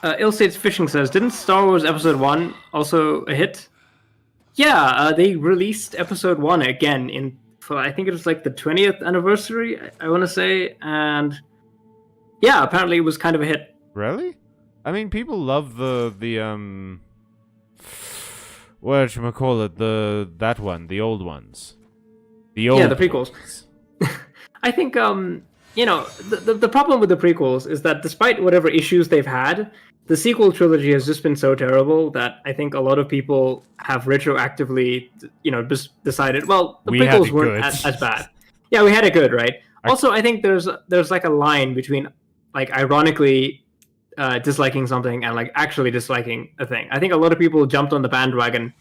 Ill-States Fishing says, didn't Star Wars Episode 1 also a hit? Yeah, they released Episode 1 again for I think it was like the 20th anniversary, I want to say, and yeah, apparently it was kind of a hit. Really? I mean, people love the whatchamacallit, that one, the old ones. The prequels. I think, you know, the problem with the prequels is that despite whatever issues they've had, the sequel trilogy has just been so terrible that I think a lot of people have retroactively, you know, just decided, well, the prequels weren't as bad. Yeah, we had it good, right? Also, I think there's like a line between, like, ironically disliking something and, like, actually disliking a thing. I think a lot of people jumped on the bandwagon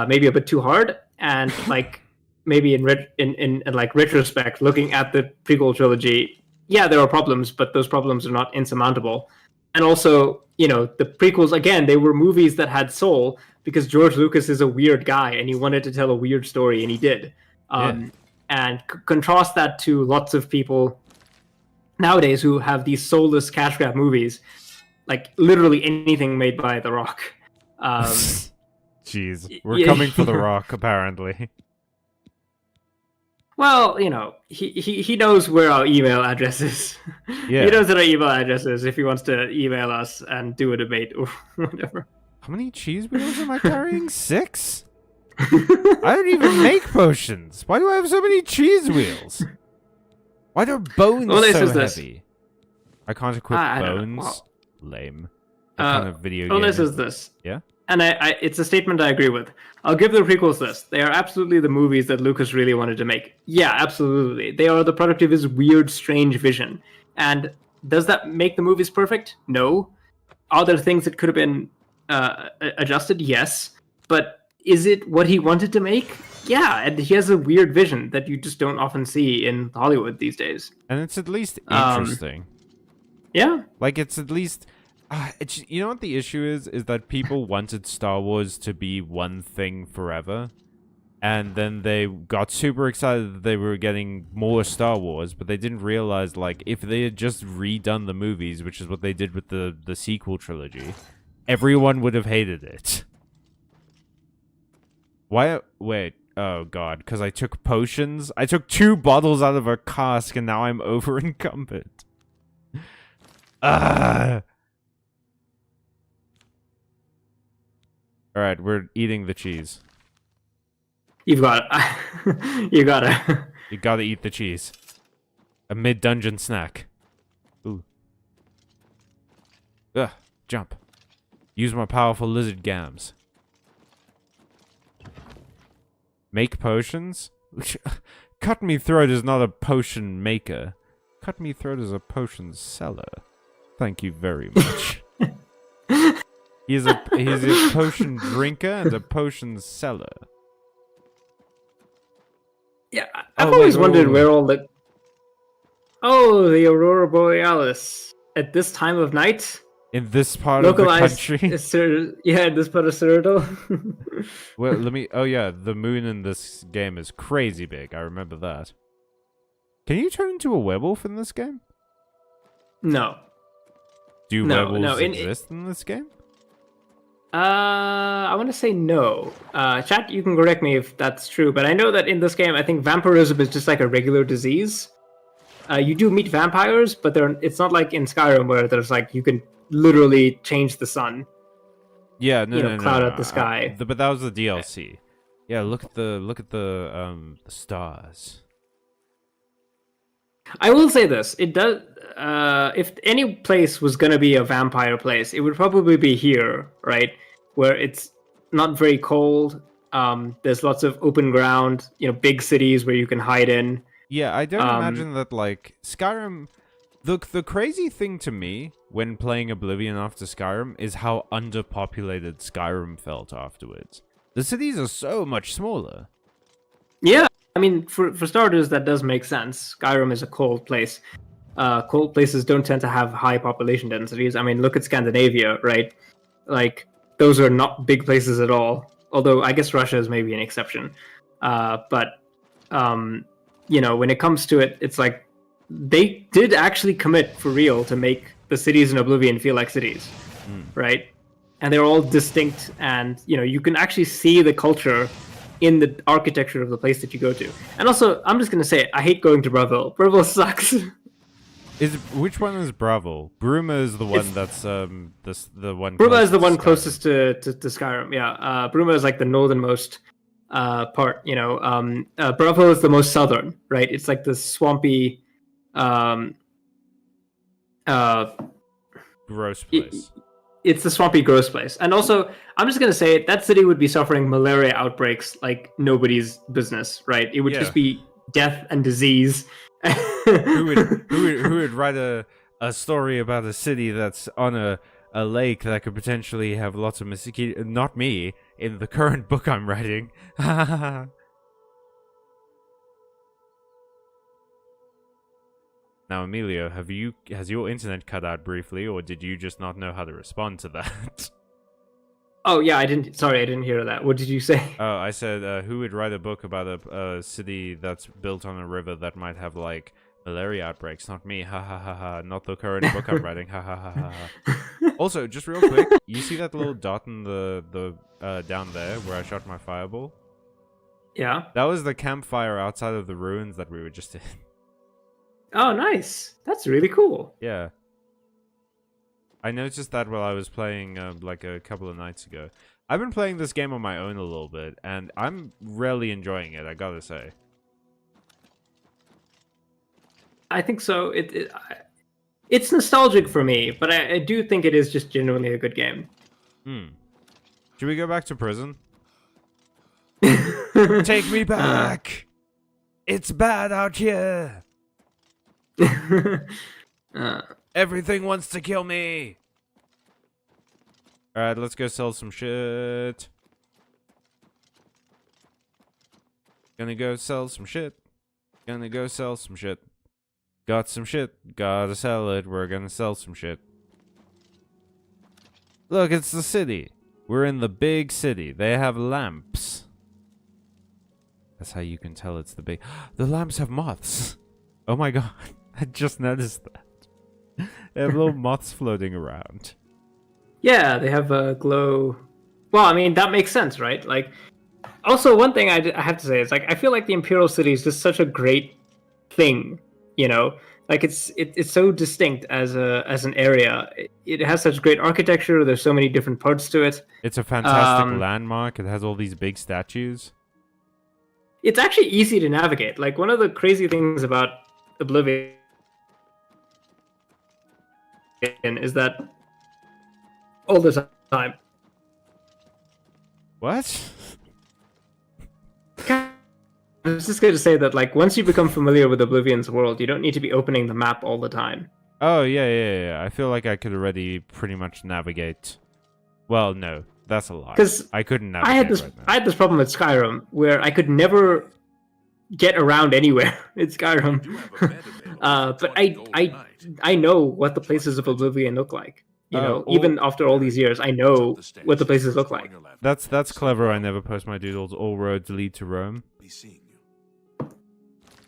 maybe a bit too hard, and, like, maybe in like retrospect, looking at the prequel trilogy, yeah, there are problems, but those problems are not insurmountable. And also, you know, the prequels, again, they were movies that had soul because George Lucas is a weird guy and he wanted to tell a weird story, and he did. And contrast that to lots of people nowadays who have these soulless cash grab movies, like literally anything made by The Rock. Jeez, we're coming for The Rock, apparently. Well, you know, he knows where our email address is. Yeah. He knows what our email address is if he wants to email us and do a debate or whatever. How many cheese wheels am I carrying? 6? I don't even make potions. Why do I have so many cheese wheels? Why are bones so heavy? I can't equip bones. Lame. What kind of video game is this? Yeah? And it's a statement I agree with. I'll give the prequels this. They are absolutely the movies that Lucas really wanted to make. Yeah, absolutely. They are the product of his weird, strange vision. And does that make the movies perfect? No. Are there things that could have been adjusted? Yes. But is it what he wanted to make? Yeah, and he has a weird vision that you just don't often see in Hollywood these days. And it's at least interesting. Yeah. Like, it's at least... you know what the issue is that people wanted Star Wars to be one thing forever, and then they got super excited that they were getting more Star Wars, but they didn't realize, like, if they had just redone the movies, which is what they did with the sequel trilogy, everyone would have hated it. Why? Wait. Oh, God. Because I took potions? I took 2 bottles out of a cask, and now I'm over-encumbered. Alright, we're eating the cheese. You've got it. You gotta. You gotta eat the cheese. A mid-dungeon snack. Ooh. Ugh, jump. Use my powerful lizard gams. Make potions? Cut Me Throat is not a potion maker. Cut Me Throat is a potion seller. Thank you very much. He's a potion drinker and a potion seller. Yeah, I've always wondered where all the... Oh, the Aurora Borealis. At this time of night? In this part of the country? Yeah, in this part of Cyrodiil. Well, let me... Oh, yeah, the moon in this game is crazy big. I remember that. Can you turn into a werewolf in this game? No. Do No, werewolves no, exist in this game? I want to say no. Chat, you can correct me if that's true, but I know that in this game, I think vampirism is just like a regular disease. You do meet vampires, but it's not like in Skyrim where there's like you can literally change the sun. Yeah, no, cloud out the sky. But that was the DLC. Yeah, look at the stars. I will say this: it does. If any place was gonna be a vampire place, it would probably be here, right? Where it's not very cold. There's lots of open ground. Big cities where you can hide in. Yeah, I don't imagine that, like, Skyrim... The crazy thing to me when playing Oblivion after Skyrim is how underpopulated Skyrim felt afterwards. The cities are so much smaller. Yeah, I mean, for starters, that does make sense. Skyrim is a cold place. Cold places don't tend to have high population densities. I mean, look at Scandinavia, right? Like, those are not big places at all. Although, I guess Russia is maybe an exception. When it comes to it, it's like they did actually commit for real to make the cities in Oblivion feel like cities, right? And they're all distinct, and you can actually see the culture in the architecture of the place that you go to. And also, I'm just gonna say it, I hate going to Breville. Breville sucks. Which one is Bravo? Bruma is the one that's the one. Bruma is the one closest to Skyrim. Yeah, Bruma is like the northernmost part. Bravo is the most southern, right? It's like the swampy, gross place. It's the swampy, gross place. And also, I'm just gonna say it, that city would be suffering malaria outbreaks like nobody's business, right? It would just be death and disease. who would write a story about a city that's on a lake that could potentially have lots of mosquitoes? Not me, in the current book I'm writing. Now, Emilio, has your internet cut out briefly, or did you just not know how to respond to that? Oh yeah, I didn't hear that. What did you say? Oh, I said, who would write a book about a city that's built on a river that might have, like, malaria outbreaks? Not me, ha ha ha ha. Not the current book I'm writing, ha ha ha ha ha. Also, just real quick, you see that little dot in the down there where I shot my fireball? Yeah. That was the campfire outside of the ruins that we were just in. Oh, nice. That's really cool. Yeah. I noticed that while I was playing, like, a couple of nights ago. I've been playing this game on my own a little bit, and I'm really enjoying it, I gotta say. I think so. It's nostalgic for me, but I do think it is just genuinely a good game. Should we go back to prison? Take me back! It's bad out here! Everything wants to kill me! Alright, let's go sell some shit. Gonna go sell some shit. Got some shit. Gotta sell it. We're gonna sell some shit. Look, it's the city. We're in the big city. They have lamps. That's how you can tell it's the big... The lamps have moths. Oh my god. I just noticed that. They have little moths floating around. Yeah, they have a glow. Well, I mean, that makes sense, right? Like, also, one thing I have to say is, like, I feel like the Imperial City is just such a great thing, Like, it's so distinct as an area. It has such great architecture. There's so many different parts to it. It's a fantastic landmark. It has all these big statues. It's actually easy to navigate. Like, one of the crazy things about Oblivion is that all the time. What? I was just going to say that, like, once you become familiar with Oblivion's world, you don't need to be opening the map all the time. Oh, yeah. I feel like I could already pretty much navigate. Well, no, that's a lie. Because I couldn't navigate I had this problem with Skyrim, where I could never get around anywhere in Skyrim. But I know what the places of Oblivion look like. Even after all these years, I know what the places look like. That's clever. I never post my doodles. All roads lead to Rome.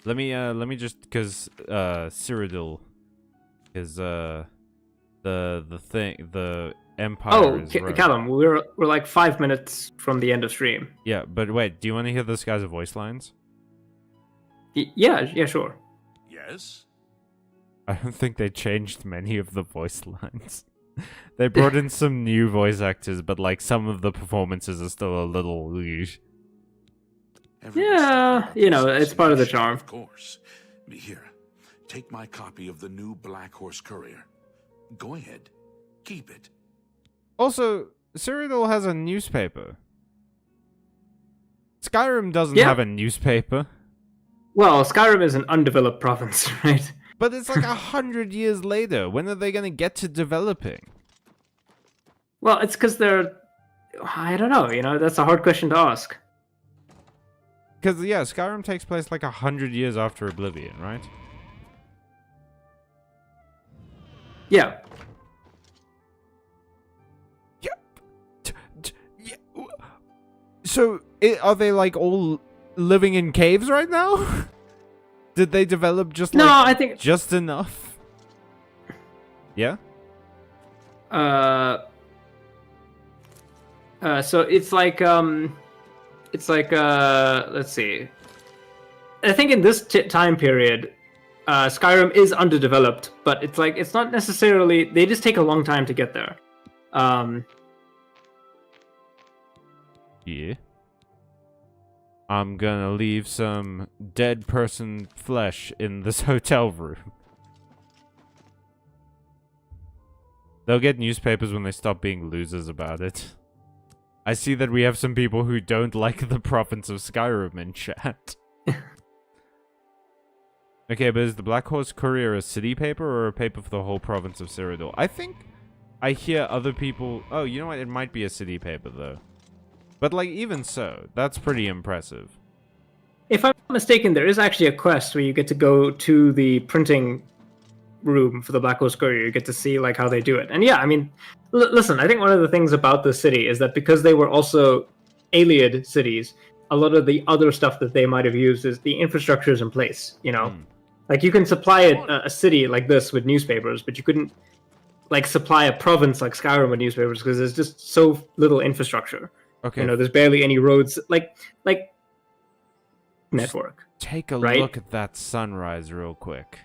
Let me just because Cyrodiil is the empire Oh, is Rome. Callum, we're like 5 minutes from the end of stream. Yeah, but wait, do you want to hear this guy's voice lines? Yeah, sure. Yes? I don't think they changed many of the voice lines. They brought in some new voice actors, but like some of the performances are still a little. Yeah, you know, it's part of the charm. Of course. Here, take my copy of the new Black Horse Courier. Go ahead. Keep it. Also, Cyrodiil has a newspaper. Skyrim doesn't Yeah. have a newspaper. Well, Skyrim is an undeveloped province, right? But it's like 100 years later. When are they going to get to developing? Well, it's because they're... I don't know, you know, that's a hard question to ask. Because, yeah, Skyrim takes place like 100 years after Oblivion, right? Yeah. So, are they like all living in caves right now? Did they develop just like No, I think... just enough? Yeah? So it's like let's see. I think in this time period, Skyrim is underdeveloped, but it's like it's not necessarily. They just take a long time to get there. Yeah. I'm gonna leave some dead person flesh in this hotel room. They'll get newspapers when they stop being losers about it. I see that we have some people who don't like the province of Skyrim in chat. Okay, but is the Black Horse Courier a city paper or a paper for the whole province of Cyrodiil? I think I hear other people... Oh, you know what? It might be a city paper, though. But, like, even so, that's pretty impressive. If I'm not mistaken, there is actually a quest where you get to go to the printing room for the Black Horse Courier. You get to see like how they do it. And yeah, I mean, listen, I think one of the things about the city is that because they were also Aliad cities, a lot of the other stuff that they might have used is the infrastructure is in place, you know? Like you can supply a city like this with newspapers, but you couldn't like supply a province like Skyrim with newspapers because there's just so little infrastructure. Okay. You know, there's barely any roads like network. Take a right? look at that sunrise real quick.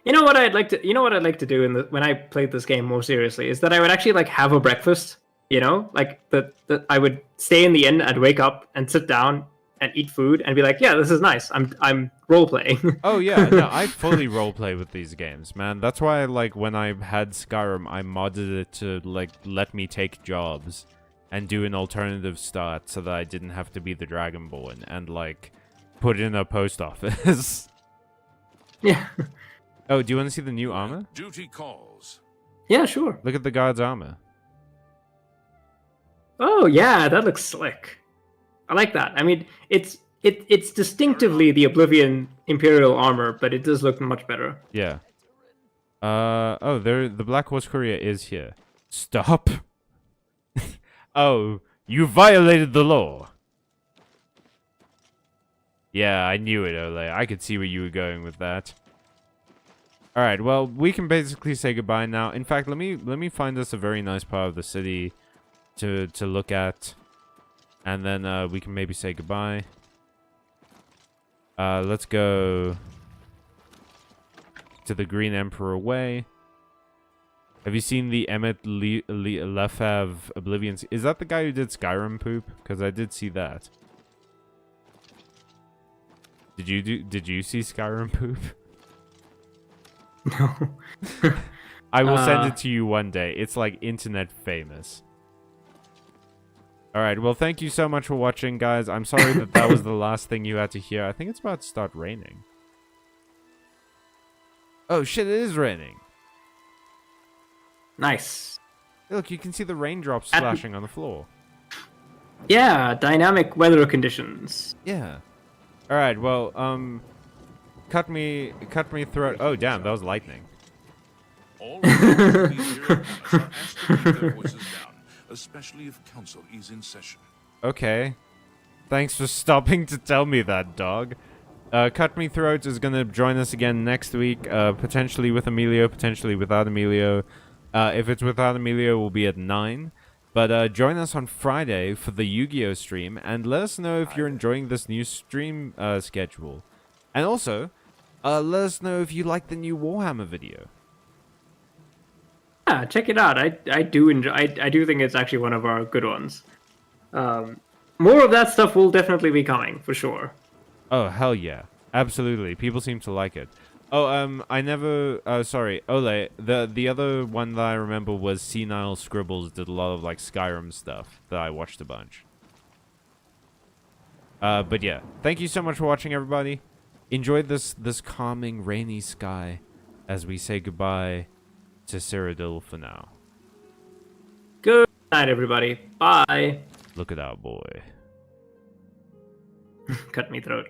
You know what I'd like to do when I played this game more seriously is that I would actually like have a breakfast, you know? Like that I would stay in the inn, I'd wake up and sit down and eat food and be like, yeah, this is nice. I'm role playing. Oh yeah, no, I fully roleplay with these games, man. That's why like when I had Skyrim, I modded it to like let me take jobs and do an alternative start so that I didn't have to be the Dragonborn and like put in a post office. Yeah. Oh, do you want to see the new armor? Duty calls. Yeah, sure. Look at the guard's armor. Oh yeah, that looks slick. I like that. I mean, it's distinctively the Oblivion Imperial armor, but it does look much better. Yeah. Oh, the Black Horse Courier is here. Stop. Oh, you violated the law. Yeah, I knew it, Ole. I could see where you were going with that. Alright, well, we can basically say goodbye now. In fact, let me find us a very nice part of the city to look at. And then we can maybe say goodbye. Let's go to the Green Emperor Way. Have you seen the Emmett Lefebvre Oblivion? Is that the guy who did Skyrim poop? Because I did see that. Did you see Skyrim poop? No. I will send it to you one day. It's like internet famous. Alright, well thank you so much for watching, guys. I'm sorry that was the last thing you had to hear. I think it's about to start raining. Oh shit, it is raining. Nice. Look, you can see the raindrops splashing on the floor. Yeah, dynamic weather conditions. Yeah. Alright, well, cut me through. Oh damn, that was lightning. All right, please hear it. Are asked to keep their voices down, especially if council is in session. Okay. Thanks for stopping to tell me that, dog. Cut Me Throat is going to join us again next week, potentially with Emilio, potentially without Emilio. If it's without Emilio, we'll be at 9. But join us on Friday for the Yu-Gi-Oh! Stream, and let us know if you're enjoying this new stream schedule. And also, let us know if you like the new Warhammer video. Yeah, check it out. I do enjoy. I do think it's actually one of our good ones. More of that stuff will definitely be coming for sure. Oh, hell yeah. Absolutely. People seem to like it. Oh, I never... sorry. Ole, the other one that I remember was Senile Scribbles did a lot of, like, Skyrim stuff that I watched a bunch. But yeah. Thank you so much for watching, everybody. Enjoy this calming, rainy sky as we say goodbye to Cyrodiil for now. Good night, everybody. Bye. Look it out, boy. Cut me throat.